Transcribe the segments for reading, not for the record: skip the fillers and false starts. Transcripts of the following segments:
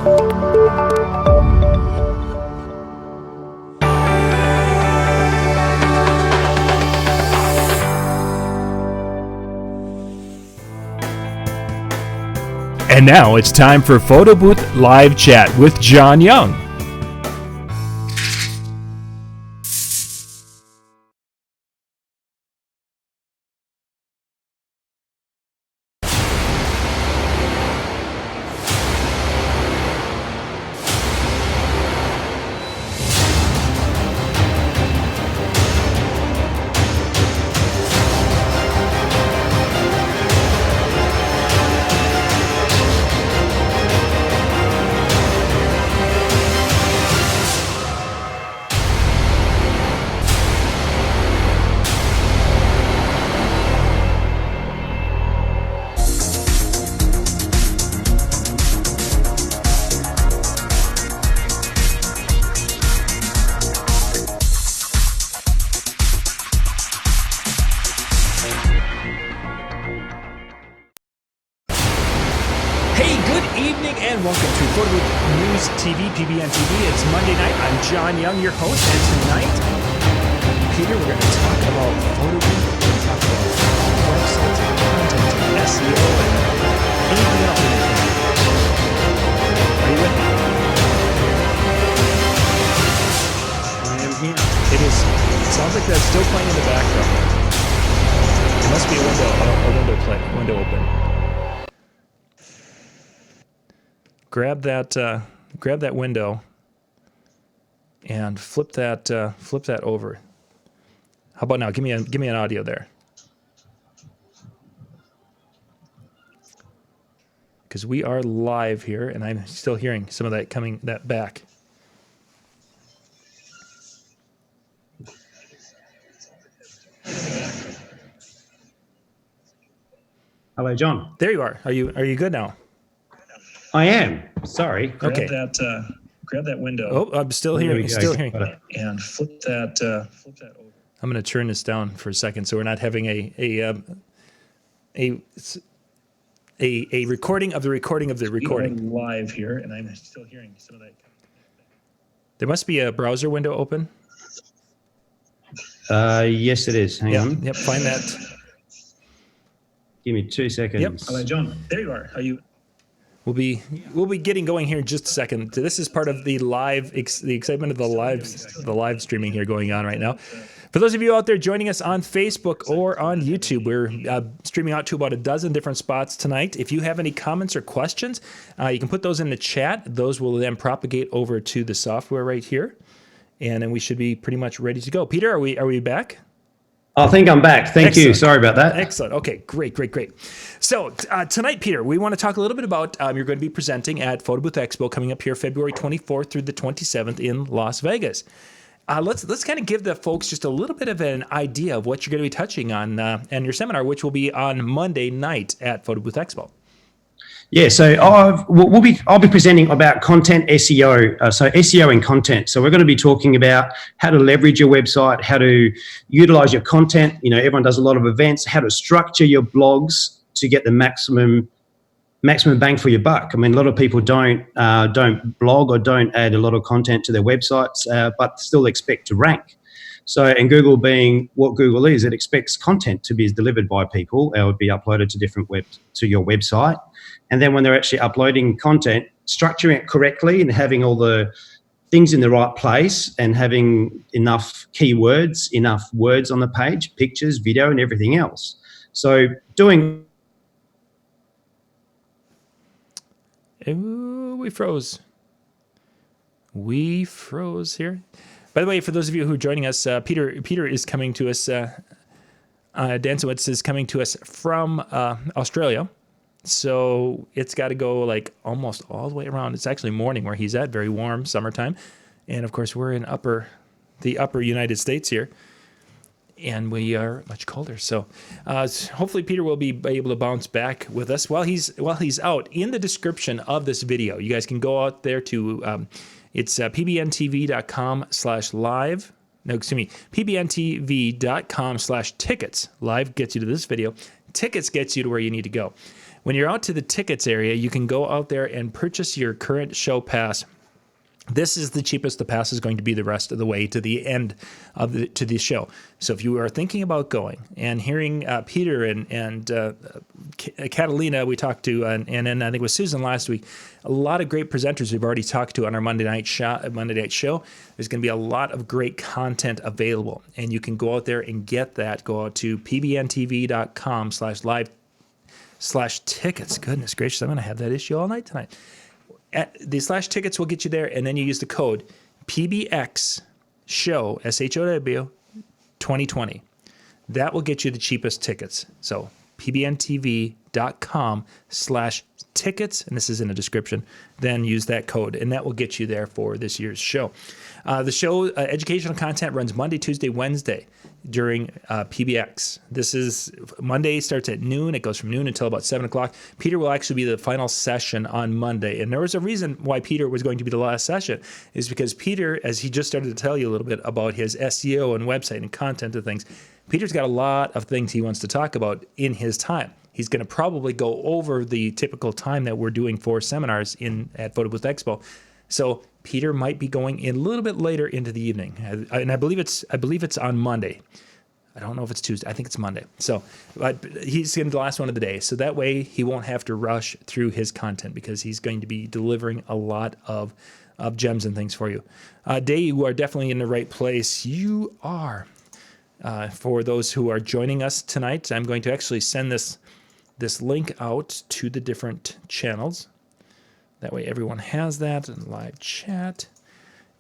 And now it's time for Photo Booth Live Chat with John Young. PBN TV. It's Monday night. I'm John Young, your host, and tonight, Peter, we're going to talk about photo booth. We're going to talk about websites and content and SEO and anything else. Are you with me? I am here. It sounds like that's still playing in the background. It must be a window open. Grab that window and flip that over. How about now? Give me an audio there. Because we are live here, and I'm still hearing some of that back. Hello, John. There you are. Are you good now? I am. Sorry. Okay. Grab that window. Oh, I'm still hearing. And flip that over. I'm going to turn this down for a second, so we're not having a recording of the recording of the recording. We are live here, and I'm still hearing some of that. There must be a browser window open. Yes, it is. Hang on. Yep. Find that. Give me 2 seconds. Yep. Hello, John. There you are. We'll be getting going here in just a second. This is part of the excitement of the live streaming here going on right now. For those of you out there joining us on Facebook or on YouTube, we're streaming out to about a dozen different spots tonight. If you have any comments or questions, you can put those in the chat. Those will then propagate over to the software right here, and then we should be pretty much ready to go. Peter, are we back? I think I'm back. Thank you. Sorry about that. Excellent. Okay, great. So tonight, Peter, we want to talk a little bit about you're going to be presenting at Photo Booth Expo coming up here February 24th through the 27th in Las Vegas. Let's kind of give the folks just a little bit of an idea of what you're going to be touching on and your seminar, which will be on Monday night at Photo Booth Expo. Yeah, so I'll be presenting about content SEO, so SEO and content. So we're going to be talking about how to leverage your website, how to utilize your content. You know, everyone does a lot of events, how to structure your blogs to get the maximum bang for your buck. I mean, a lot of people don't blog or don't add a lot of content to their websites, but still expect to rank. So, and Google being what Google is, it expects content to be delivered by people. It would be uploaded to your website. And then when they're actually uploading content, structuring it correctly and having all the things in the right place and having enough keywords, enough words on the page, pictures, video, and everything else. So doing... Ooh, we froze here. By the way, for those of you who are joining us, Peter is coming to us. Dancewicz is coming to us from Australia. So it's got to go like almost all the way around. It's actually morning where he's at, very warm, summertime. And of course, we're in the upper United States here. And we are much colder. So hopefully Peter will be able to bounce back with us while he's out. In the description of this video, you guys can go out there to, it's pbntv.com/live. No, excuse me, pbntv.com/tickets. Live gets you to this video. Tickets gets you to where you need to go. when you're out to the tickets area, you can go out there and purchase your current show pass. This is the cheapest the pass is going to be the rest of the way to the end of the show. So if you are thinking about going and hearing Peter and Catalina we talked to, and then I think with Susan last week, a lot of great presenters we've already talked to on our Monday night show. There's going to be a lot of great content available, and you can go out there and get that. Go out to pbntv.com/live/tickets. Goodness gracious, I'm going to have that issue all night tonight. The /tickets will get you there, and then you use the code PBX SHOW, SHOW 2020. That will get you the cheapest tickets. So pbntv.com/tickets, and this is in the description. Then use that code, and that will get you there for this year's show. The show, educational content, runs Monday, Tuesday, Wednesday during PBX. This is Monday, starts at noon. It goes from noon until about 7 o'clock. Peter will actually be the final session on Monday. And there was a reason why Peter was going to be the last session, is because Peter, as he just started to tell you a little bit about his SEO and website and content and things, Peter's got a lot of things he wants to talk about in his time. He's going to probably go over the typical time that we're doing for seminars at Photo Booth Expo. So Peter might be going in a little bit later into the evening, and I believe it's on Monday. I don't know if it's Tuesday. I think it's Monday. So, but he's going to be the last one of the day. So that way he won't have to rush through his content, because he's going to be delivering a lot of gems and things for you. Day, you are definitely in the right place. You are. For those who are joining us tonight, I'm going to actually send this link out to the different channels. That way everyone has that in live chat.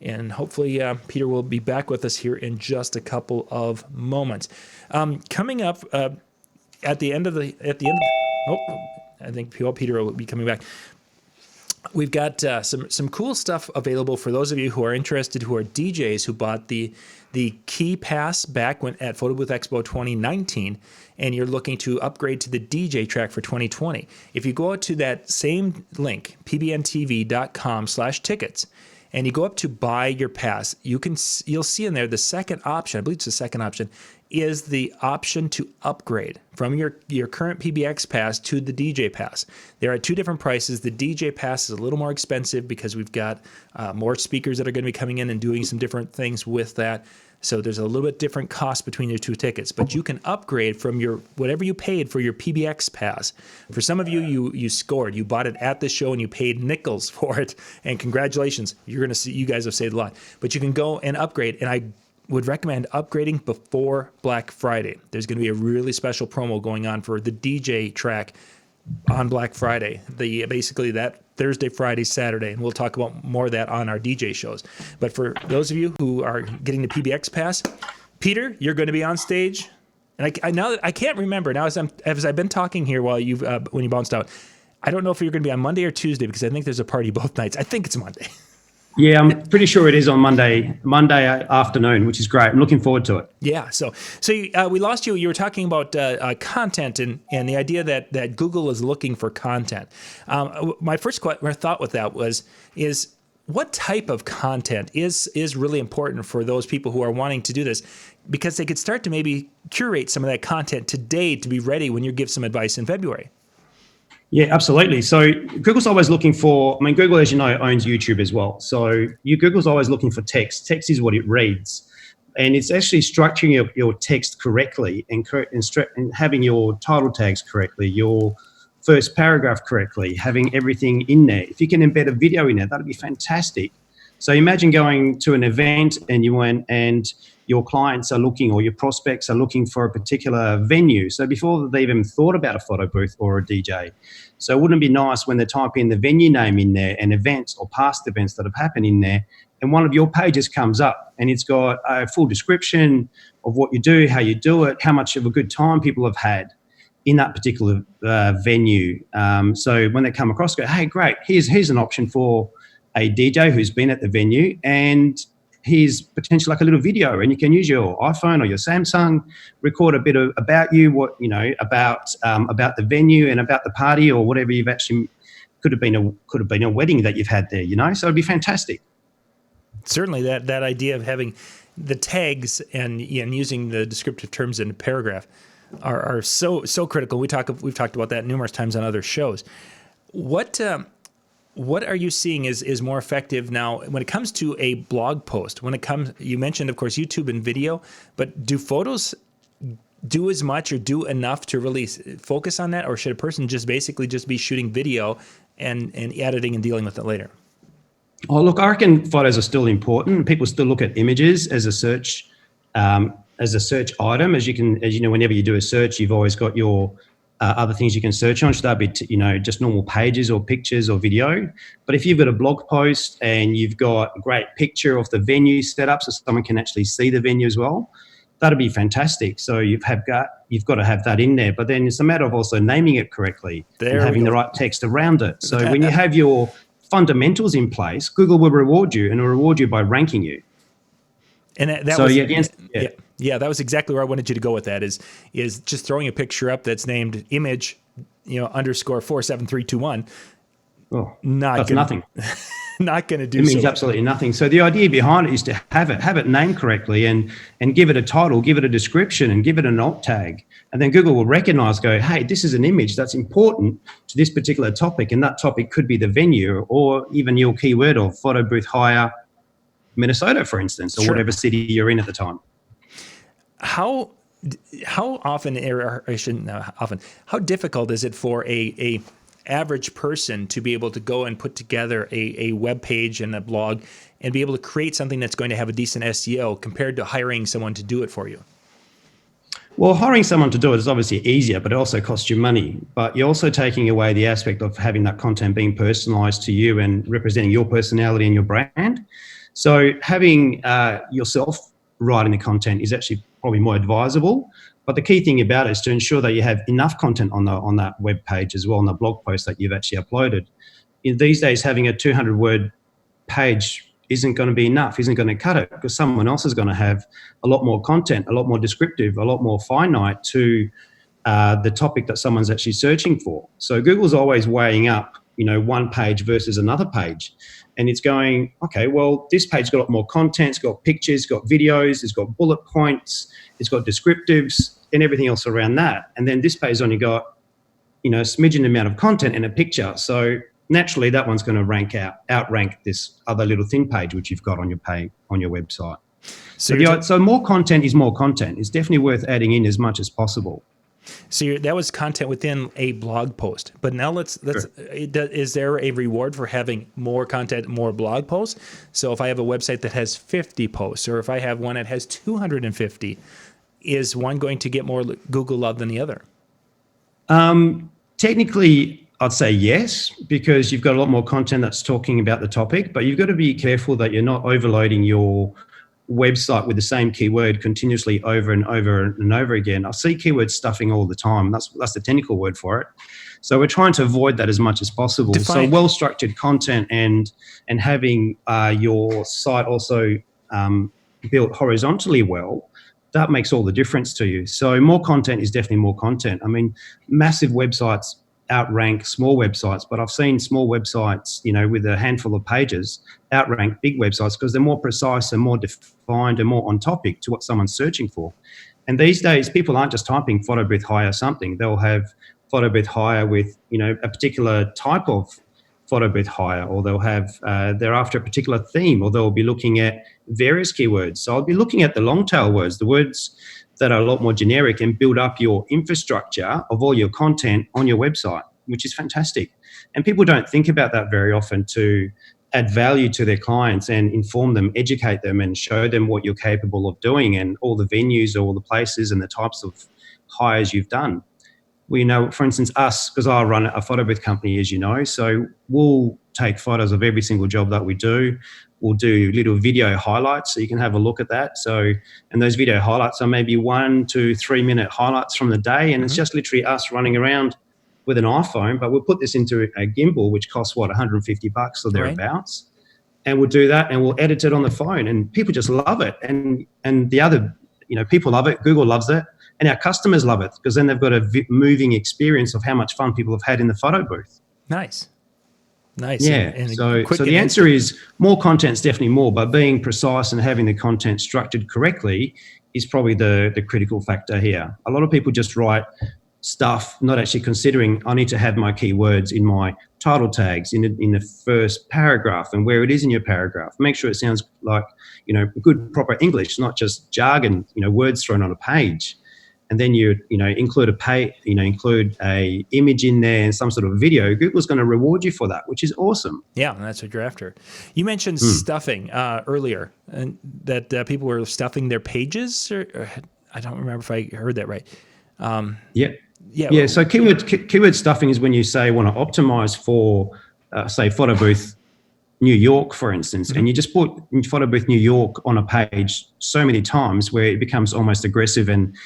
And hopefully Peter will be back with us here in just a couple of moments. Coming up at the end, I think Peter will be coming back. We've got some cool stuff available for those of you who are interested, who are DJs who bought the Key Pass back at Photo Booth Expo 2019, and you're looking to upgrade to the DJ track for 2020. If you go out to that same link, pbntv.com/tickets, and you go up to buy your pass, you'll see in there the second option, I believe it's the second option, is the option to upgrade from your current PBX pass to the DJ pass. There are two different prices. The DJ pass is a little more expensive because we've got more speakers that are going to be coming in and doing some different things with that. So there's a little bit different cost between your two tickets, but you can upgrade from whatever you paid for your PBX pass. For some of you scored. You bought it at the show and you paid nickels for it, and congratulations. You're going to see, you guys have saved a lot. But you can go and upgrade, and I would recommend upgrading before Black Friday. There's going to be a really special promo going on for the DJ track on Black Friday, basically that Thursday, Friday, Saturday, and we'll talk about more of that on our DJ shows. But for those of you who are getting the PBX pass, Peter, you're going to be on stage, and I can't remember now as I've been talking here while when you bounced out. I don't know if you're going to be on Monday or Tuesday, because I think there's a party both nights. I think it's Monday. Yeah, I'm pretty sure it is on Monday afternoon, which is great. I'm looking forward to it. Yeah. So we lost you. You were talking about content and the idea that Google is looking for content. My first thought with that is what type of content is really important for those people who are wanting to do this, because they could start to maybe curate some of that content today to be ready when you give some advice in February. Yeah, absolutely. So Google's always looking for, Google, as you know, owns YouTube as well. So Google's always looking for text. Text is what it reads. And it's actually structuring your text correctly and having your title tags correctly, your first paragraph correctly, having everything in there. If you can embed a video in there, that'd be fantastic. So imagine going to an event and you went and your clients are looking, or your prospects are looking for a particular venue. So before they've even thought about a photo booth or a DJ. So wouldn't it be nice when they type in the venue name in there and events or past events that have happened in there, and one of your pages comes up and it's got a full description of what you do, how you do it, how much of a good time people have had in that particular venue. So when they come across, go, hey, great, here's an option for a DJ who's been at the venue, and here's potentially like a little video, and you can use your iPhone or your Samsung, record a bit about you, about the venue and about the party or whatever you've actually could have been a wedding that you've had there, so it'd be fantastic. Certainly that idea of having the tags and using the descriptive terms in a paragraph. are so critical. We've talked about that numerous times on other shows. What are you seeing is more effective now when it comes to a blog post? You mentioned, of course, YouTube and video, but do photos do as much or do enough to really focus on that, or should a person just basically just be shooting video and editing and dealing with it later? Oh, look, I reckon photos are still important. People still look at images as a search item. As you know, whenever you do a search, you've always got your other things you can search on. Should that be, just normal pages or pictures or video? But if you've got a blog post and you've got a great picture of the venue set up so someone can actually see the venue as well, that'd be fantastic. So you've got to have that in there. But then it's a matter of also naming it correctly and having the right text around it. So when you have your fundamentals in place, Google will reward you, and will reward you by ranking you. And that was exactly where I wanted you to go with that. Is just throwing a picture up that's named image, _47321. Oh, that's nothing. Not going to do. It means absolutely nothing. So the idea behind it is to have it named correctly and give it a title, give it a description, and give it an alt tag. And then Google will recognize, go, hey, this is an image that's important to this particular topic, and that topic could be the venue or even your keyword of photo booth hire Minnesota, for instance, or whatever city you're in at the time. How often, how difficult is it for a average person to be able to go and put together a web page and a blog and be able to create something that's going to have a decent SEO compared to hiring someone to do it for you? Well, hiring someone to do it is obviously easier, but it also costs you money. But you're also taking away the aspect of having that content being personalized to you and representing your personality and your brand. So having yourself writing the content is actually probably more advisable. But the key thing about it is to ensure that you have enough content on that web page as well, on the blog post that you've actually uploaded. These days, having a 200-word page isn't going to be enough, isn't going to cut it, because someone else is going to have a lot more content, a lot more descriptive, a lot more finite to the topic that someone's actually searching for. So Google's always weighing up, one page versus another page. And it's going, okay, well, this page's got a lot more content, it's got pictures, it's got videos, it's got bullet points, it's got descriptives and everything else around that. And then this page only got, a smidgen amount of content and a picture. So naturally that one's going to outrank this other little thin page which you've got on your page, on your website. So more content is more content. It's definitely worth adding in as much as possible. So that was content within a blog post, but now let's is there a reward for having more content, more blog posts? So if I have a website that has 50 posts, or if I have one that has 250, is one going to get more Google love than the other? Technically, I'd say yes, because you've got a lot more content that's talking about the topic, but you've got to be careful that you're not overloading your website with the same keyword continuously over and over and over again. I see keyword stuffing all the time. That's the technical word for it. So we're trying to avoid that as much as possible. So well-structured content and having your site also built horizontally well, that makes all the difference to you. So more content is definitely more content. I mean, massive websites outrank small websites, but I've seen small websites, with a handful of pages outrank big websites because they're more precise and more defined and more on topic to what someone's searching for. And these days, people aren't just typing photo booth hire something. They'll have photo booth hire with, a particular type of photo booth hire, or they'll have, they're after a particular theme, or they'll be looking at various keywords. So I'll be looking at the long tail words, the words that are a lot more generic, and build up your infrastructure of all your content on your website, which is fantastic. And people don't think about that very often, to add value to their clients and inform them, educate them, and show them what you're capable of doing and all the venues, all the places and the types of hires you've done. Well, for instance, us, because I run a photo booth company, as you know, so we'll take photos of every single job that we do. We'll do little video highlights so you can have a look at that. So, and those video highlights are maybe 1 to 3 minute highlights from the day. And it's just literally us running around with an iPhone, but we'll put this into a gimbal, which costs $150 or thereabouts. Right. And we'll do that and we'll edit it on the phone, and people just love it. And the other, people love it. Google loves it. And our customers love it, because then they've got a moving experience of how much fun people have had in the photo booth. Nice. Nice. Yeah. And So quick the and answer instant. is more content's definitely more, but being precise and having the content structured correctly is probably the critical factor here. A lot of people just write stuff, not actually considering I need to have my keywords in my title tags in the first paragraph and where it is in your paragraph. Make sure it sounds like, good proper English, not just jargon, words thrown on a page. And then include include a image in there and some sort of video. Google's going to reward you for that, which is awesome. Yeah, that's what you're after. You mentioned stuffing earlier, and that people were stuffing their pages. Or I don't remember if I heard that right. Yeah. Yeah. Yeah. So keyword stuffing is when you say want to optimize for, say, photo booth New York, for instance, and you just put photo booth New York on a page so many times where it becomes almost aggressive and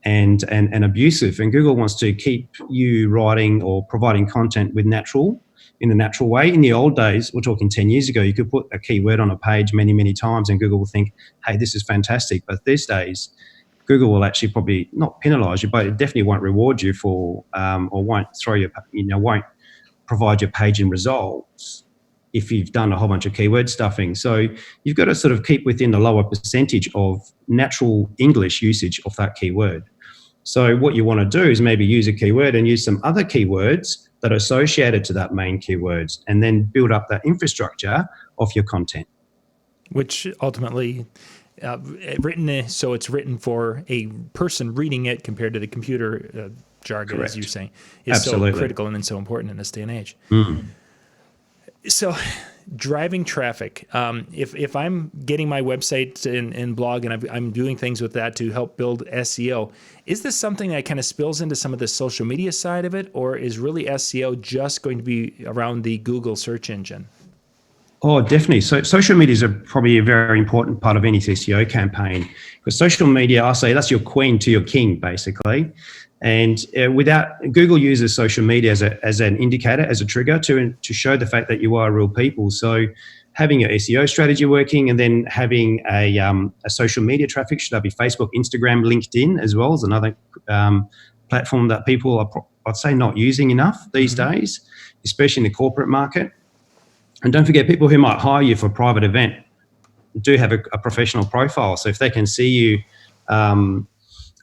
abusive. And Google wants to keep you writing or providing content in the natural way. In the old days, we're talking 10 years ago, you could put a keyword on a page many, many times and Google will think, hey, this is fantastic. But these days, Google will actually probably not penalize you, but it definitely won't reward you for, or won't won't provide your page in results if you've done a whole bunch of keyword stuffing. So you've got to sort of keep within the lower percentage of natural English usage of that keyword. So what you want to do is maybe use a keyword and use some other keywords that are associated to that main keywords and then build up that infrastructure of your content. Which ultimately so it's written for a person reading it compared to the computer jargon, Correct. as you're saying, is Absolutely. so critical and so important in this day and age. Mm. So driving traffic, if I'm getting my website and blog and I'm doing things with that to help build SEO, is this something that kind of spills into some of the social media side of it, or is really SEO just going to be around the Google search engine? Oh, definitely. So social media is probably a very important part of any SEO campaign, because social media, I say that's your queen to your king, basically. And Google uses social media as an indicator, as a trigger to show the fact that you are real people. So having your SEO strategy working and then having a social media traffic, should that be Facebook, Instagram, LinkedIn as well, is another platform that people are, I'd say, not using enough these days, especially in the corporate market. And don't forget, people who might hire you for a private event do have a professional profile. So if they can see you on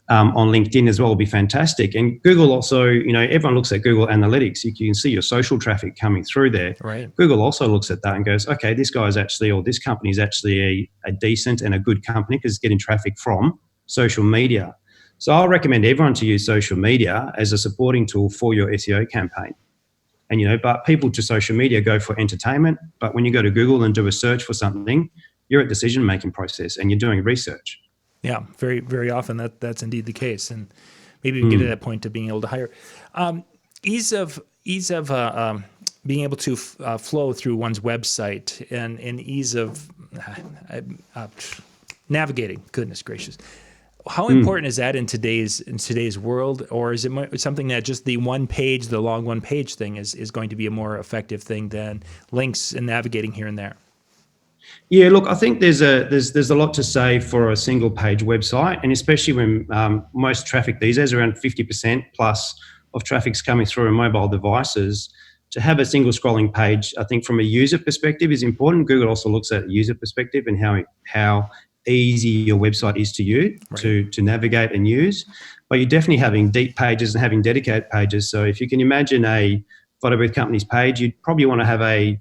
LinkedIn as well, will be fantastic. And Google also, everyone looks at Google Analytics. You can see your social traffic coming through there. Right. Google also looks at that and goes, okay, this guy is actually, or this company is actually a decent and a good company because it's getting traffic from social media. So I'll recommend everyone to use social media as a supporting tool for your SEO campaign. And, but people to social media go for entertainment. But when you go to Google and do a search for something, you're at decision-making process and you're doing research. Yeah, very, very often that's indeed the case. And maybe we can get to that point of being able to hire. Ease of being able to flow through one's website and ease of navigating. Goodness gracious. How important is that in today's world, or is it something that just the long one page thing is going to be a more effective thing than links and navigating here and there? Yeah, look, I think there's a lot to say for a single page website, and especially when most traffic these days, around 50% plus of traffic's coming through on mobile devices. To have a single scrolling page, I think from a user perspective is important. Google also looks at user perspective and how easy your website is to use, right, to navigate and use. But you're definitely having deep pages and having dedicated pages. So if you can imagine a photo booth company's page, you'd probably want to have a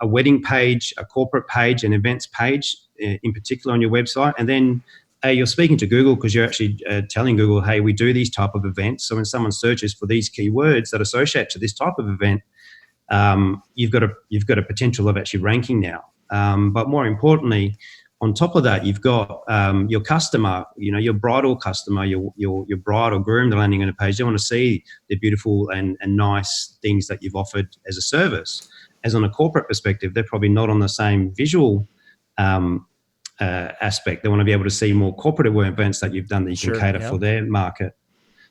wedding page, a corporate page, an events page in particular on your website. And then you're speaking to Google because you're actually telling Google, hey, we do these type of events. So when someone searches for these keywords that associate to this type of event, you've got a potential of actually ranking now. But more importantly, on top of that, you've got your customer, your bridal customer, your bride or groom, they're landing on a page. They want to see the beautiful and nice things that you've offered as a service. As on a corporate perspective, they're probably not on the same visual aspect. They want to be able to see more corporate events that you've done that you can cater for their market.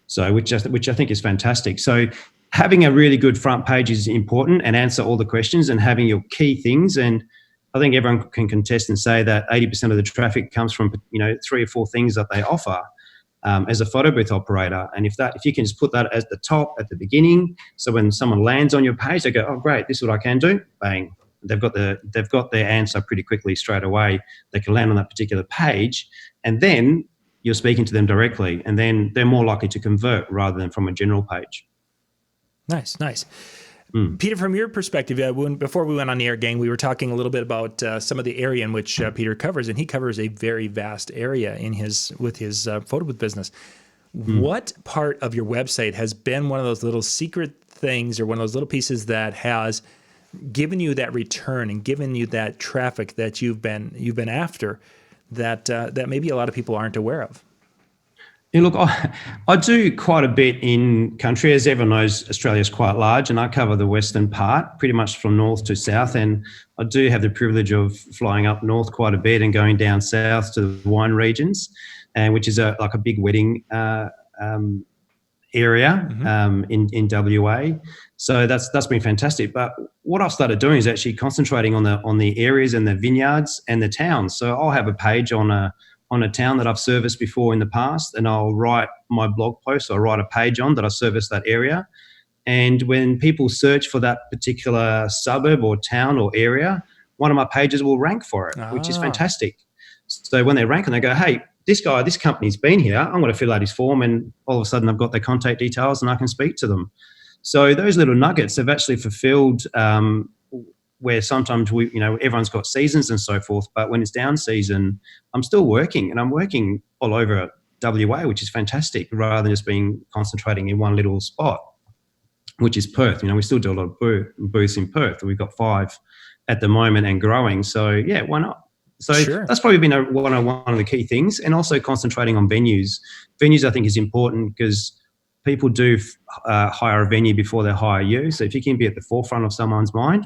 So, which I think is fantastic. So, having a really good front page is important and answer all the questions and having your key things. And I think everyone can contest and say that 80% of the traffic comes from 3 or 4 things that they offer. as a photo booth operator. And if you can just put that at the top at the beginning, so when someone lands on your page, they go, oh great, this is what I can do. Bang, they've got their answer pretty quickly straight away. They can land on that particular page, and then you're speaking to them directly, and then they're more likely to convert rather than from a general page. Nice. Peter, from your perspective, before we went on the air, gang, we were talking a little bit about some of the area in which Peter covers, and he covers a very vast area with his photo booth business. What part of your website has been one of those little secret things, or one of those little pieces that has given you that return and given you that traffic that you've been after, that maybe a lot of people aren't aware of? Yeah, look, I do quite a bit in country. As everyone knows, Australia is quite large, and I cover the western part, pretty much from north to south. And I do have the privilege of flying up north quite a bit and going down south to the wine regions, and which is like a big wedding area in WA. So that's been fantastic. But what I've started doing is actually concentrating on the areas and the vineyards and the towns. So I'll have a page on a town that I've serviced before in the past, and I'll write my blog post, or write a page on that I service that area. And when people search for that particular suburb or town or area, one of my pages will rank for it, which is fantastic. So when they rank and they go, hey, this company's been here, I'm going to fill out his form, and all of a sudden I've got their contact details and I can speak to them. So those little nuggets have actually fulfilled where sometimes everyone's got seasons and so forth, but when it's down season, I'm still working, and I'm working all over WA, which is fantastic, rather than just being concentrating in one little spot, which is Perth. We still do a lot of booths in Perth. We've got 5 at the moment and growing. So yeah, why not? So sure. That's probably been one of the key things, and also concentrating on venues. Venues, I think, is important because people do hire a venue before they hire you. So if you can be at the forefront of someone's mind,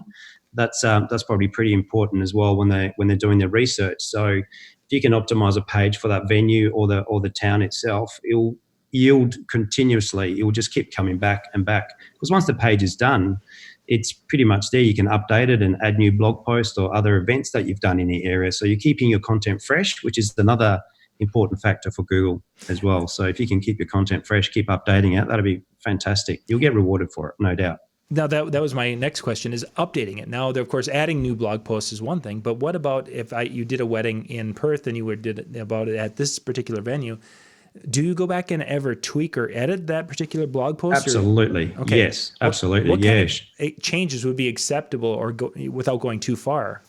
that's probably pretty important as well when they're doing their research. So if you can optimize a page for that venue or the town itself, it'll yield continuously. It will just keep coming back and back, because once the page is done, it's pretty much there. You can update it and add new blog posts or other events that you've done in the area. So you're keeping your content fresh, which is another important factor for Google as well. So if you can keep your content fresh, keep updating it, that'll be fantastic. You'll get rewarded for it, no doubt. Now, that was my next question, is updating it. Now, of course, adding new blog posts is one thing, but what about if you did a wedding in Perth and you did about it at this particular venue? Do you go back and ever tweak or edit that particular blog post? Absolutely. Okay. Yes, absolutely. What kind of changes would be acceptable or without going too far?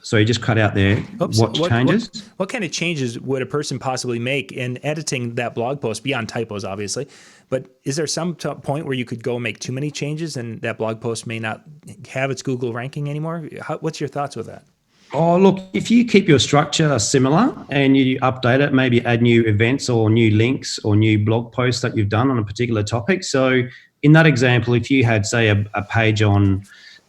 So you just cut out there. What changes? What kind of changes would a person possibly make in editing that blog post, beyond typos, obviously? But is there some point where you could go make too many changes and that blog post may not have its Google ranking anymore? What's your thoughts with that? Oh, look, if you keep your structure similar and you update it, maybe add new events or new links or new blog posts that you've done on a particular topic. So in that example, if you had, say, a page on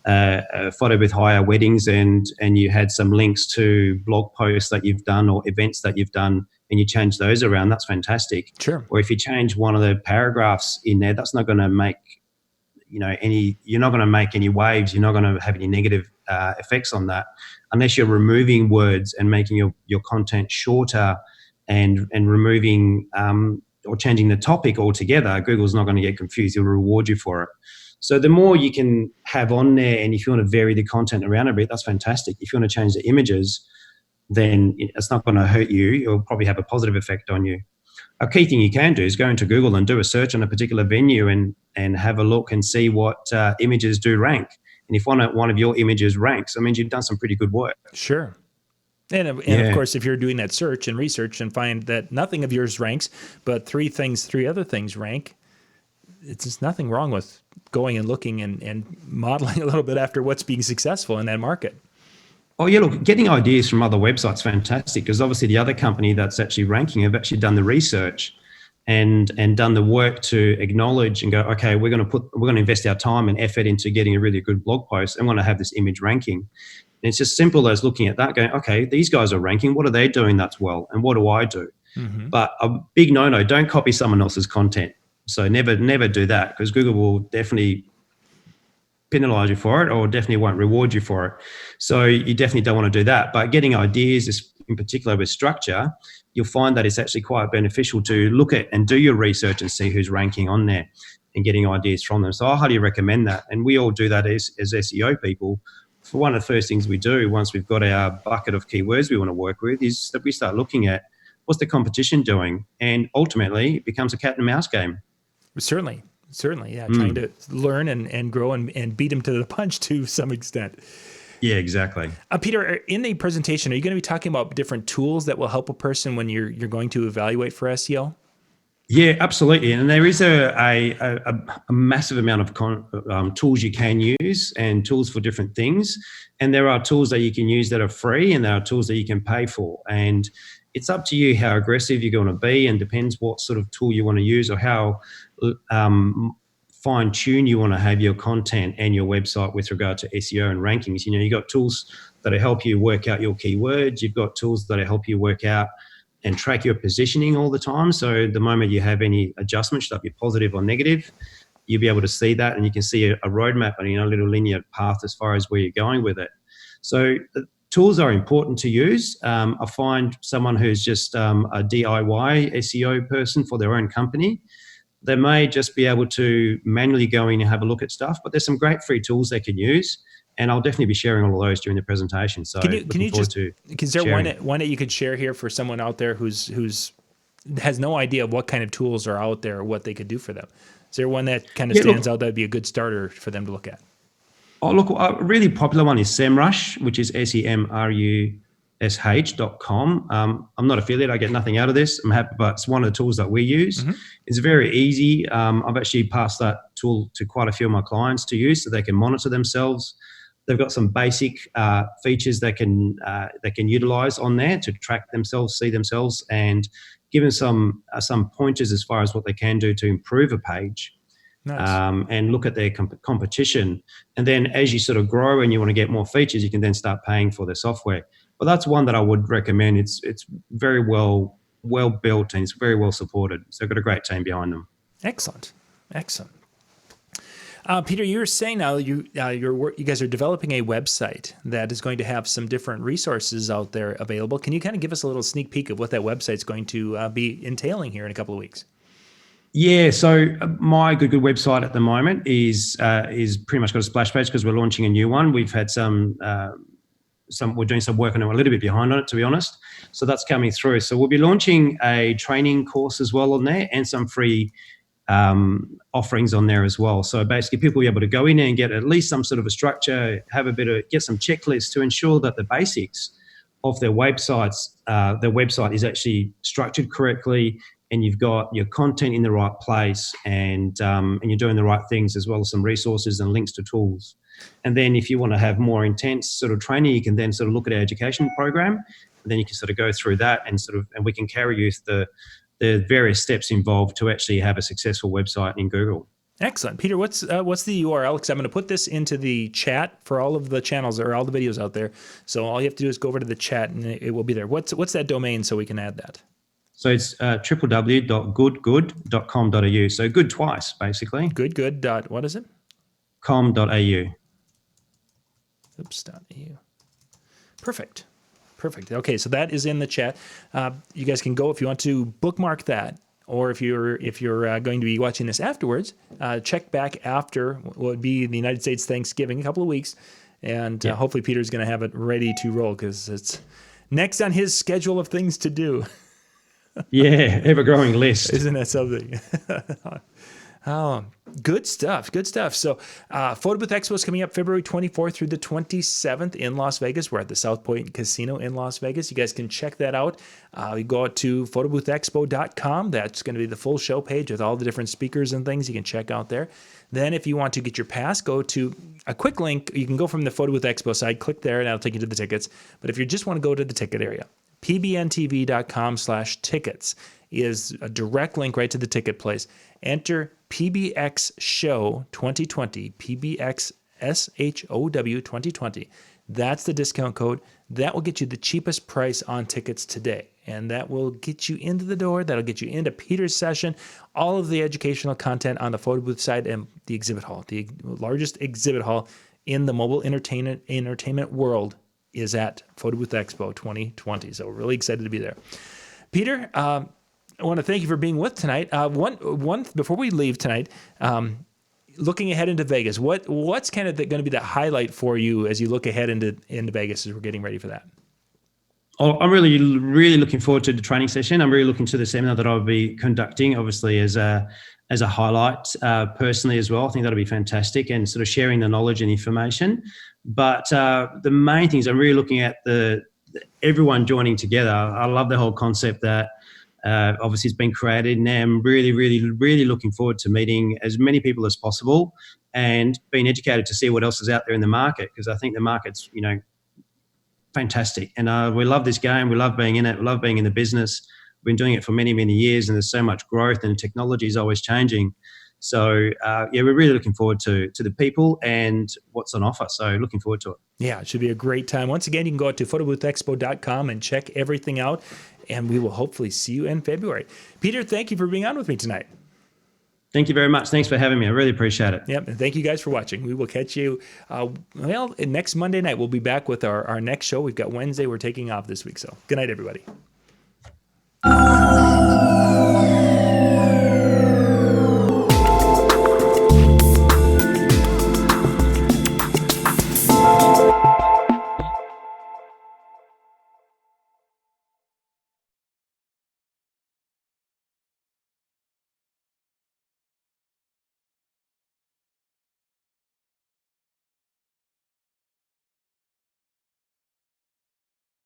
a photo booth hire weddings and you had some links to blog posts that you've done or events that you've done, and you change those around, that's fantastic. Sure. Or if you change one of the paragraphs in there, that's not going to make you're not going to make any waves. You're not going to have any negative effects on that, unless you're removing words and making your content shorter and removing or changing the topic altogether. Google's not going to get confused. He'll reward you for it. So the more you can have on there, and if you want to vary the content around a bit, that's fantastic. If you want to change the images, then it's not going to hurt you. It'll probably have a positive effect on you. A key thing you can do is go into Google and do a search on a particular venue and have a look and see what images do rank. And if one of your images ranks, that means you've done some pretty good work. Sure. And of course, if you're doing that search and research and find that nothing of yours ranks, but three other things rank, it's just nothing wrong with going and looking and modeling a little bit after what's being successful in that market. Oh, yeah, look, getting ideas from other websites is fantastic, because obviously the other company that's actually ranking have actually done the research and done the work to acknowledge and go, okay, we're going to invest our time and effort into getting a really good blog post and want to have this image ranking. And it's just simple as looking at that, going, okay, these guys are ranking. What are they doing that's well? And what do I do? Mm-hmm. But a big no-no, don't copy someone else's content. So never do that, because Google will definitely penalize you for it, or definitely won't reward you for it. So you definitely don't want to do that. But getting ideas in particular with structure, you'll find that it's actually quite beneficial to look at and do your research and see who's ranking on there and getting ideas from them. So I highly recommend that. And we all do that as SEO people. For one of the first things we do once we've got our bucket of keywords we want to work with is that we start looking at what's the competition doing? And ultimately, it becomes a cat and mouse game. Certainly, yeah. Trying to learn and grow and beat them to the punch to some extent. Yeah, exactly. Peter, in the presentation, are you going to be talking about different tools that will help a person when you're going to evaluate for SEO? Yeah, absolutely. And there is a massive amount of tools you can use and tools for different things. And there are tools that you can use that are free and there are tools that you can pay for. And it's up to you how aggressive you're going to be, and depends what sort of tool you want to use or how fine-tune you want to have your content and your website with regard to SEO and rankings. You know, you've got tools that help you work out your keywords. You've got tools that help you work out and track your positioning all the time. So the moment you have any adjustments, should be positive or negative, you'll be able to see that, and you can see a roadmap and a little linear path as far as where you're going with it. So tools are important to use. I find someone who's just a DIY SEO person for their own company, they may just be able to manually go in and have a look at stuff, but there's some great free tools they can use. And I'll definitely be sharing all of those during the presentation. So can you just, is there one that you could share here for someone out there who's has no idea of what kind of tools are out there or what they could do for them? Is there one that kind of stands out that'd be a good starter for them to look at? Oh, look, a really popular one is SEMrush, which is SEMrush.com. I'm not affiliated. I get nothing out of this. I'm happy, but it's one of the tools that we use. Mm-hmm. It's very easy. I've actually passed that tool to quite a few of my clients to use so they can monitor themselves. They've got some basic features they can utilize on there to track themselves, see themselves, and give them some pointers as far as what they can do to improve a page. Nice. And look at their competition. And then as you sort of grow and you want to get more features, you can then start paying for their software. But that's one that I would recommend. It's very well built and it's very well supported. So they've got a great team behind them. Excellent. Peter, you were saying now you guys are developing a website that is going to have some different resources out there available. Can you kind of give us a little sneak peek of what that website's going to be entailing here in a couple of weeks? Yeah, so my good website at the moment is pretty much got a splash page because we're launching a new one. We've had we're doing some work on it, a little bit behind on it, to be honest. So that's coming through. So we'll be launching a training course as well on there and some free offerings on there as well. So basically people will be able to go in there and get at least some sort of a structure, get some checklists to ensure that the basics of their website is actually structured correctly, and you've got your content in the right place, and you're doing the right things, as well as some resources and links to tools. And then if you want to have more intense sort of training, you can then sort of look at our education program, and then you can sort of go through that and we can carry you through the various steps involved to actually have a successful website in Google. Excellent. Peter, what's the URL? Because I'm going to put this into the chat for all of the channels or all the videos out there. So all you have to do is go over to the chat and it will be there. What's that domain so we can add that? So it's www.goodgood.com.au. So good twice, basically. Goodgood. What is it? .com.au. Oops.au. Perfect. Okay, so that is in the chat. You guys can go if you want to bookmark that, or if you're going to be watching this afterwards, check back after what would be the United States Thanksgiving, a couple of weeks, and hopefully Peter's going to have it ready to roll because it's next on his schedule of things to do. Yeah, ever-growing list. Isn't that something? Oh, good stuff. So Photo Booth Expo is coming up February 24th through the 27th in Las Vegas. We're at the South Point Casino in Las Vegas. You guys can check that out. You go out to photoboothexpo.com. That's going to be the full show page with all the different speakers and things you can check out there. Then if you want to get your pass, go to a quick link. You can go from the Photo Booth Expo side, click there, and that'll take you to the tickets. But if you just want to go to the ticket area, pbntv.com/tickets is a direct link right to the ticket place. Enter PBX Show 2020, PBX SHOW 2020. That's the discount code. That will get you the cheapest price on tickets today. And that will get you into the door. That'll get you into Peter's session. All of the educational content on the photo booth side and the exhibit hall, the largest exhibit hall in the mobile entertainment world, is at Photo Booth Expo 2020. So we're really excited to be there. Peter, I want to thank you for being with tonight. One before we leave tonight, looking ahead into Vegas, what's kind of going to be the highlight for you as you look ahead into Vegas as we're getting ready for that? Oh, I'm really, really looking forward to the training session. I'm really looking to the seminar that I'll be conducting, obviously as a highlight personally as well. I think that'll be fantastic, and sort of sharing the knowledge and information. But the main thing is I'm really looking at everyone joining together. I love the whole concept that obviously it's been created, and I'm really, really, really looking forward to meeting as many people as possible and being educated to see what else is out there in the market, because I think the market's, fantastic. And we love this game. We love being in it. We love being in the business. We've been doing it for many, many years, and there's so much growth, and technology is always changing. So, we're really looking forward to the people and what's on offer. So looking forward to it. Yeah, it should be a great time. Once again, you can go out to photoboothexpo.com and check everything out, and we will hopefully see you in February. Peter, thank you for being on with me tonight. Thank you very much. Thanks for having me. I really appreciate it. Yep. And thank you guys for watching. We will catch you, next Monday night. We'll be back with our next show. We've got Wednesday. We're taking off this week. So good night, everybody.